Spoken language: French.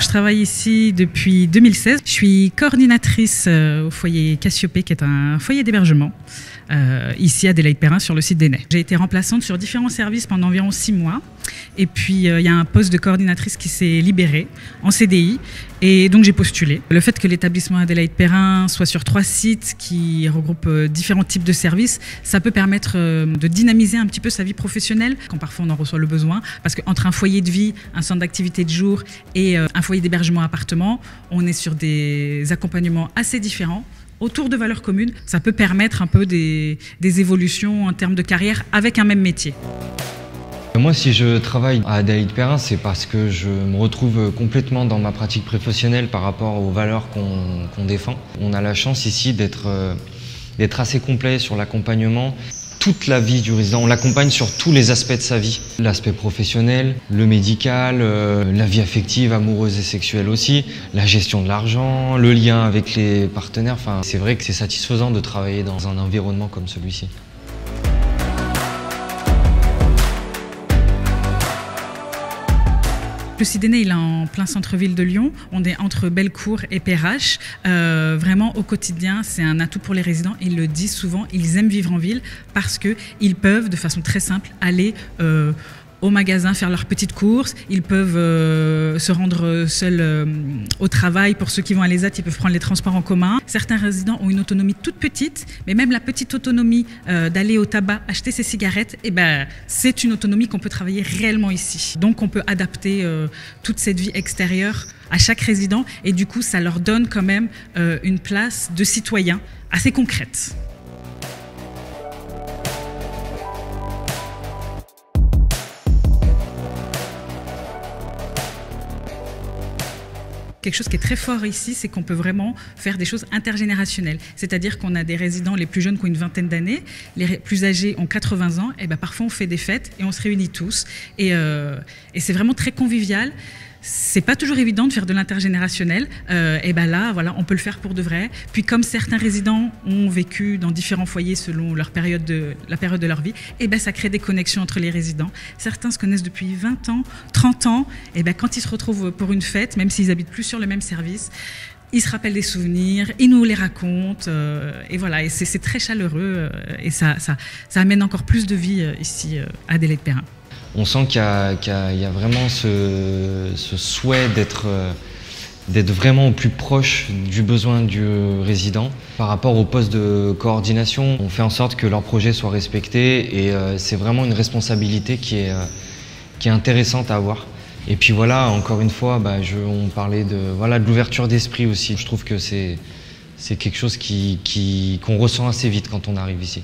travaille ici depuis 2016. Je suis coordinatrice au foyer Cassiopée, qui est un foyer d'hébergement, ici à Adélaïde-Perrin, sur le site d'Enay. J'ai été remplaçante sur différents services pendant environ 6 mois. Et puis, il y a un poste de coordinatrice qui s'est libéré en CDI. Et donc, j'ai postulé. Le fait que l'établissement Adélaïde-Perrin soit sur 3 sites qui regroupent différents types de services, ça peut permettre de dynamiser un petit peu sa vie professionnelle, quand parfois on en reçoit le besoin. Parce qu'entre un foyer de vie, un centre d'activité de jour et un foyer d'hébergement appartement, on est sur des accompagnements assez différents, autour de valeurs communes. Ça peut permettre un peu des évolutions en termes de carrière avec un même métier. Moi, si je travaille à Adélaïde-Perrin, c'est parce que je me retrouve complètement dans ma pratique professionnelle par rapport aux valeurs qu'on défend. On a la chance ici d'être assez complet sur l'accompagnement. Toute la vie du résident, on l'accompagne sur tous les aspects de sa vie. L'aspect professionnel, le médical, la vie affective, amoureuse et sexuelle aussi, la gestion de l'argent, le lien avec les partenaires. Enfin, c'est vrai que c'est satisfaisant de travailler dans un environnement comme celui-ci. Le site d'Enay, il est en plein centre-ville de Lyon. On est entre Bellecour et Perrache. Vraiment, au quotidien, c'est un atout pour les résidents. Ils le disent souvent, ils aiment vivre en ville parce qu'ils peuvent, de façon très simple, aller au magasin, faire leurs petites courses. Ils peuvent se rendre seuls au travail. Pour ceux qui vont à l'ESAT, ils peuvent prendre les transports en commun. Certains résidents ont une autonomie toute petite, mais même la petite autonomie d'aller au tabac, acheter ses cigarettes, c'est une autonomie qu'on peut travailler réellement ici. Donc on peut adapter toute cette vie extérieure à chaque résident et du coup ça leur donne quand même une place de citoyen assez concrète. Quelque chose qui est très fort ici, c'est qu'on peut vraiment faire des choses intergénérationnelles. C'est-à-dire qu'on a des résidents, les plus jeunes qui ont une vingtaine d'années, les plus âgés ont 80 ans, et parfois on fait des fêtes et on se réunit tous. Et c'est vraiment très convivial. C'est pas toujours évident de faire de l'intergénérationnel. Là, voilà, on peut le faire pour de vrai. Puis comme certains résidents ont vécu dans différents foyers selon la période de leur vie, ça crée des connexions entre les résidents. Certains se connaissent depuis 20 ans, 30 ans. Quand ils se retrouvent pour une fête, même s'ils habitent plus sur le même service, ils se rappellent des souvenirs, ils nous les racontent. Et voilà, et c'est très chaleureux. Et ça amène encore plus de vie ici à Adélaïde-Perrin. On sent qu'il y a vraiment ce souhait d'être vraiment au plus proche du besoin du résident. Par rapport au poste de coordination, on fait en sorte que leurs projets soient respectés et c'est vraiment une responsabilité qui est intéressante à avoir. Et puis voilà, encore une fois, on parlait de l'ouverture d'esprit aussi. Je trouve que c'est quelque chose qu'on ressent assez vite quand on arrive ici.